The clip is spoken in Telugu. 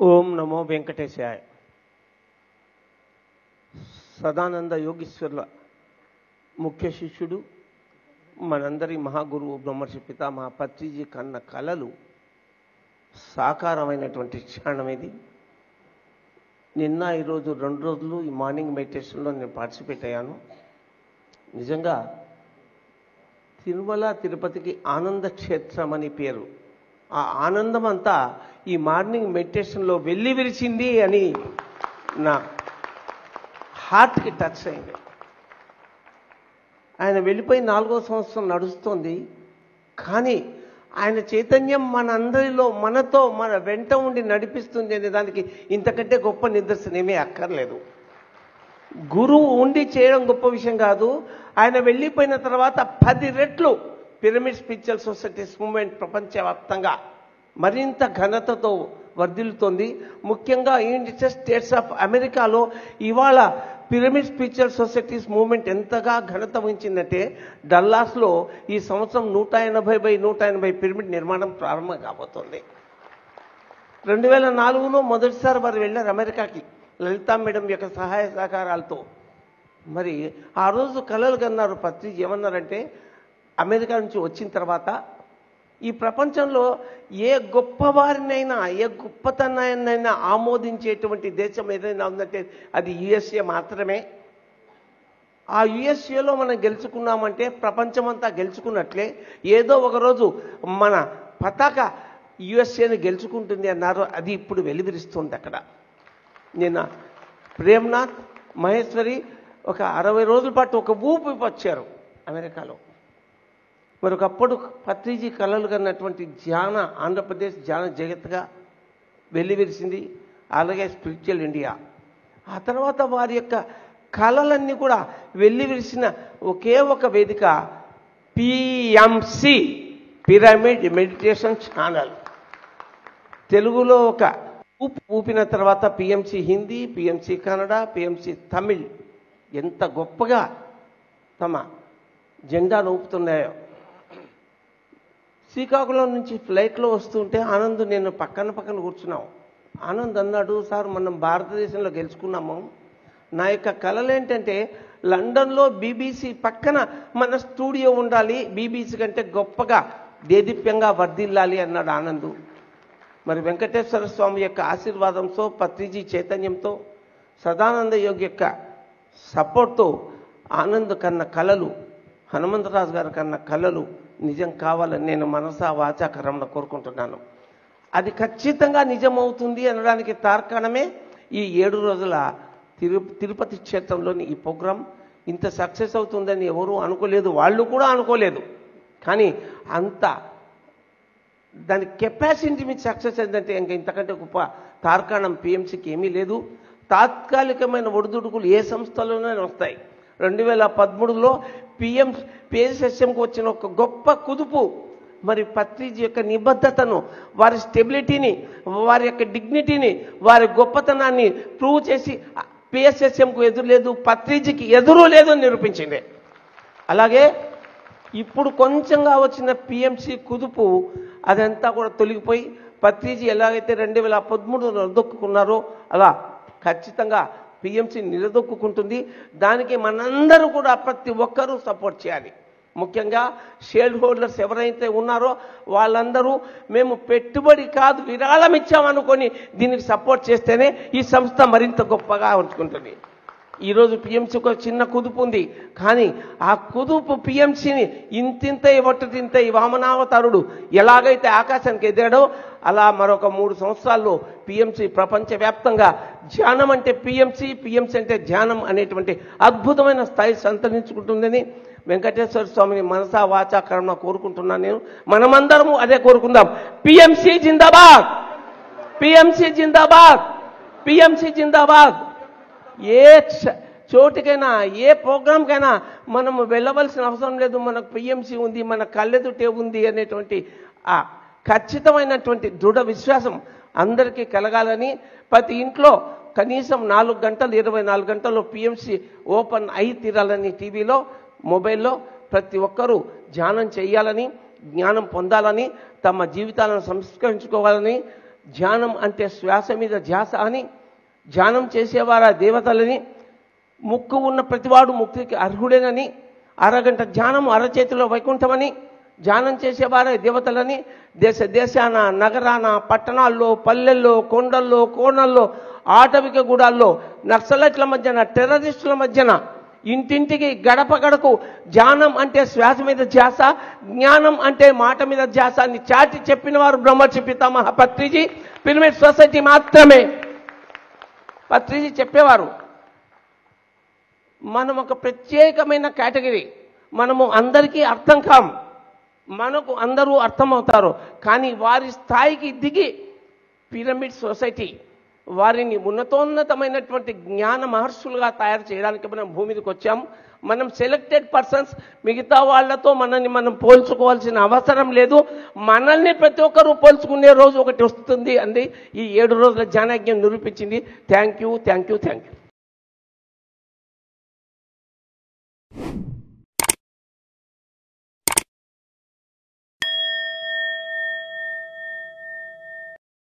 ఓం నమో వెంకటేశాయ. సదానంద యోగీశ్వర్ల ముఖ్య శిష్యుడు, మనందరి మహాగురువు బ్రహ్మర్షి పితామహ పత్రిజీ కన్న కళలు సాకారమైనటువంటి క్షణం ఇది. నిన్న ఈరోజు 2 రోజులు ఈ మార్నింగ్ మెడిటేషన్లో నేను పార్టిసిపేట్ అయ్యాను. నిజంగా తిరుమల తిరుపతికి ఆనంద క్షేత్రం అని పేరు. ఆ ఆనందం అంతా ఈ మార్నింగ్ మెడిటేషన్లో వెళ్ళి విరిచింది అని నా హార్ట్కి టచ్ అయింది. ఆయన వెళ్ళిపోయి 4వ సంవత్సరం నడుస్తుంది. కానీ ఆయన చైతన్యం మనందరిలో మనతో మన వెంట ఉండి నడిపిస్తుంది అనే దానికి ఇంతకంటే గొప్ప నిదర్శనం ఏమీ అక్కర్లేదు. గురువు ఉండి చేయడం గొప్ప విషయం కాదు. ఆయన వెళ్ళిపోయిన తర్వాత 10 రెట్లు పిరమిడ్ స్పిరిచువల్ సొసైటీస్ మూవ్మెంట్ ప్రపంచవ్యాప్తంగా మరింత ఘనతతో వర్ధిల్లుతోంది. ముఖ్యంగా యునైటెడ్ స్టేట్స్ ఆఫ్ అమెరికాలో ఇవాళ పిరమిడ్ స్పిరిచువల్ సొసైటీస్ మూవ్మెంట్ ఎంతగా ఘనత వహించిందంటే డల్లాస్లో ఈ సంవత్సరం 180/180 పిరమిడ్ నిర్మాణం ప్రారంభం కాబోతోంది. 2004లో మొదటిసారి వారు వెళ్ళారు అమెరికాకి, లలితా మేడం యొక్క సహాయ సహకారాలతో. మరి ఆ రోజు కలలు కన్నారు పత్రిజీ. ఏమన్నారంటే, అమెరికా నుంచి వచ్చిన తర్వాత ఈ ప్రపంచంలో ఏ గొప్పవారినైనా ఏ గొప్పతనాన్నైనా ఆమోదించేటువంటి దేశం ఏదైనా ఉందంటే అది యుఎస్ఏ మాత్రమే. ఆ యుఎస్ఏలో మనం గెలుచుకున్నామంటే ప్రపంచమంతా గెలుచుకున్నట్లే. ఏదో ఒకరోజు మన పతాక యుఎస్ఏని గెలుచుకుంటుంది అన్నారు. అది ఇప్పుడు వెలువరిస్తుంది అక్కడ. నిన్న ప్రేమ్నాథ్ మహేశ్వరి ఒక 60 రోజుల పాటు ఒక ఊపి వచ్చారు అమెరికాలో. మరొకప్పుడు పత్రిజీ కళలు కన్నటువంటి ధ్యాన ఆంధ్రప్రదేశ్ ధ్యాన జగత్గా వెల్లివిరిసింది. అలాగే స్పిరిచువల్ ఇండియా. ఆ తర్వాత వారి యొక్క కళలన్నీ కూడా వెల్లివిరిసిన ఒకే ఒక వేదిక పిఎంసి, పిరమిడ్ మెడిటేషన్ ఛానల్. తెలుగులో ఒక ఊపిన తర్వాత PMC Hindi, PMC Kannada, PMC Tamil ఎంత గొప్పగా తమ జెండాను ఊపుతున్నాయో. శ్రీకాకుళం నుంచి ఫ్లైట్లో వస్తుంటే ఆనంద్ నేను పక్కన కూర్చున్నాం. ఆనంద్ అన్నాడు, సార్ మనం భారతదేశంలో గెలుచుకున్నాము. నా యొక్క కళలు ఏంటంటే లండన్లో బీబీసీ పక్కన మన స్టూడియో ఉండాలి, బీబీసీ కంటే గొప్పగా దేదీప్యంగా వర్ధిల్లాలి అన్నాడు ఆనంద్. మరి వెంకటేశ్వర స్వామి యొక్క ఆశీర్వాదంతో, పత్రిజీ చైతన్యంతో, సదానంద యోగి యొక్క సపోర్ట్తో ఆనంద్ కన్న కళలు, హనుమంతరాజు గారు కన్న కళలు నిజం కావాలని నేను మనసా వాచా కర్మణ కోరుకుంటున్నాను. అది ఖచ్చితంగా నిజమవుతుంది అనడానికి తార్కాణమే ఈ 7 రోజుల తిరుపతి క్షేత్రంలోని ఈ ప్రోగ్రాం. ఇంత సక్సెస్ అవుతుందని ఎవరూ అనుకోలేదు, వాళ్ళు కూడా అనుకోలేదు. కానీ అంత దాని కెపాసిటీ మీద సక్సెస్ అయిందంటే ఇంకా ఇంతకంటే గొప్ప తార్కాణం పిఎంసీకి ఏమీ లేదు. తాత్కాలికమైన ఒడిదుడుకులు ఏ సంస్థలోనే వస్తాయి. 2013లో పిఎస్ఎస్ఎంకు వచ్చిన ఒక గొప్ప కుదుపు మరి పత్రిజీ యొక్క నిబద్ధతను, వారి స్టెబిలిటీని, వారి యొక్క డిగ్నిటీని, వారి గొప్పతనాన్ని ప్రూవ్ చేసి పిఎస్ఎస్ఎంకు ఎదురు లేదు, పత్రిజీకి ఎదురు లేదు అని నిరూపించింది. అలాగే ఇప్పుడు కొంచెంగా వచ్చిన పిఎంసి కుదుపు అదంతా కూడా తొలగిపోయి పత్రిజీ ఎలాగైతే 2013లో నిలదొక్కున్నారో అలా ఖచ్చితంగా పిఎంసి నిలదొక్కుంటుంది. దానికి మనందరూ కూడా ప్రతి ఒక్కరూ సపోర్ట్ చేయాలి. ముఖ్యంగా షేర్ హోల్డర్స్ ఎవరైతే ఉన్నారో వాళ్ళందరూ మేము పెట్టుబడి కాదు విరాళం ఇచ్చామనుకొని దీనికి సపోర్ట్ చేస్తేనే ఈ సంస్థ మరింత గొప్పగా ఉంచుకుంటుంది. ఈరోజు పిఎంసీకి ఒక చిన్న కుదుపు ఉంది. కానీ ఆ కుదుపు పిఎంసీని ఇంతింత ఒట్టతింత ఈ వామనావతారుడు ఎలాగైతే ఆకాశానికి ఎదిగాడో అలా మరొక 3 సంవత్సరాల్లో పిఎంసీ ప్రపంచవ్యాప్తంగా ధ్యానం అంటే పిఎంసీ, పిఎంసీ అంటే ధ్యానం అనేటువంటి అద్భుతమైన స్థాయి సంతరించుకుంటుందని వెంకటేశ్వర స్వామిని మనసా వాచా కర్మ కోరుకుంటున్నాను నేను. మనమందరము అదే కోరుకుందాం. పిఎంసీ జిందాబాద్, పిఎంసీ జిందాబాద్, పిఎంసీ జిందాబాద్. ఏ చోటుకైనా ఏ ప్రోగ్రాంకైనా మనము వెళ్ళవలసిన అవసరం లేదు. మనకు పిఎంసీ ఉంది, మన కళ్ళెదుటే ఉంది అనేటువంటి ఆ ఖచ్చితమైనటువంటి దృఢ విశ్వాసం అందరికీ కలగాలని ప్రతి ఇంట్లో కనీసం 4 గంటలు 24 గంటల్లో పిఎంసీ ఓపెన్ అయి తీరాలని, టీవీలో మొబైల్లో ప్రతి ఒక్కరూ ధ్యానం చేయాలని, జ్ఞానం పొందాలని, తమ జీవితాలను సంస్కరించుకోవాలని ధ్యానం అంటే శ్వాస మీద ధ్యాస అని, ధ్యానం చేసేవారు దేవతలని, ముక్కు ఉన్న ప్రతివాడు ముక్తికి అర్హుడేనని, అరగంట ధ్యానం అరచేతిలో వైకుంఠమని, ధ్యానం చేసేవారే దేవతలని, దేశ దేశాన నగరాన పట్టణాల్లో పల్లెల్లో కొండల్లో కోణల్లో ఆటవిక గూడాల్లో నక్సలైట్ల మధ్యన టెర్రరిస్టుల మధ్యన ఇంటింటికి గడప గడకు ధ్యానం అంటే శ్వాస మీద ధ్యాస, జ్ఞానం అంటే మాట మీద ధ్యాస అని చాటి చెప్పిన వారు బ్రహ్మర్షి పితామహ పత్రిజీ పిరమిడ్ సొసైటీ మాత్రమే. పత్రిజీ చెప్పేవారు మనం ఒక ప్రత్యేకమైన కేటగిరీ, మనము అందరికీ అర్థం కాం, మనకు అందరూ అర్థమవుతారు, కానీ వారి స్థాయికి దిగి పిరమిడ్ సొసైటీ వారిని ఉన్నతోన్నతమైనటువంటి జ్ఞాన మహర్షులుగా తయారు చేయడానికి మనం భూమి మీదకి వచ్చాం. మనం సెలెక్టెడ్ పర్సన్స్, మిగతా వాళ్లతో మనల్ని మనం పోల్చుకోవాల్సిన అవసరం లేదు. మనల్ని ప్రతి ఒక్కరూ పోల్చుకునే రోజు ఒకటి వస్తుంది అండి ఈ 7 రోజుల ధ్యానయజ్ఞం నిరూపించింది. Thank you.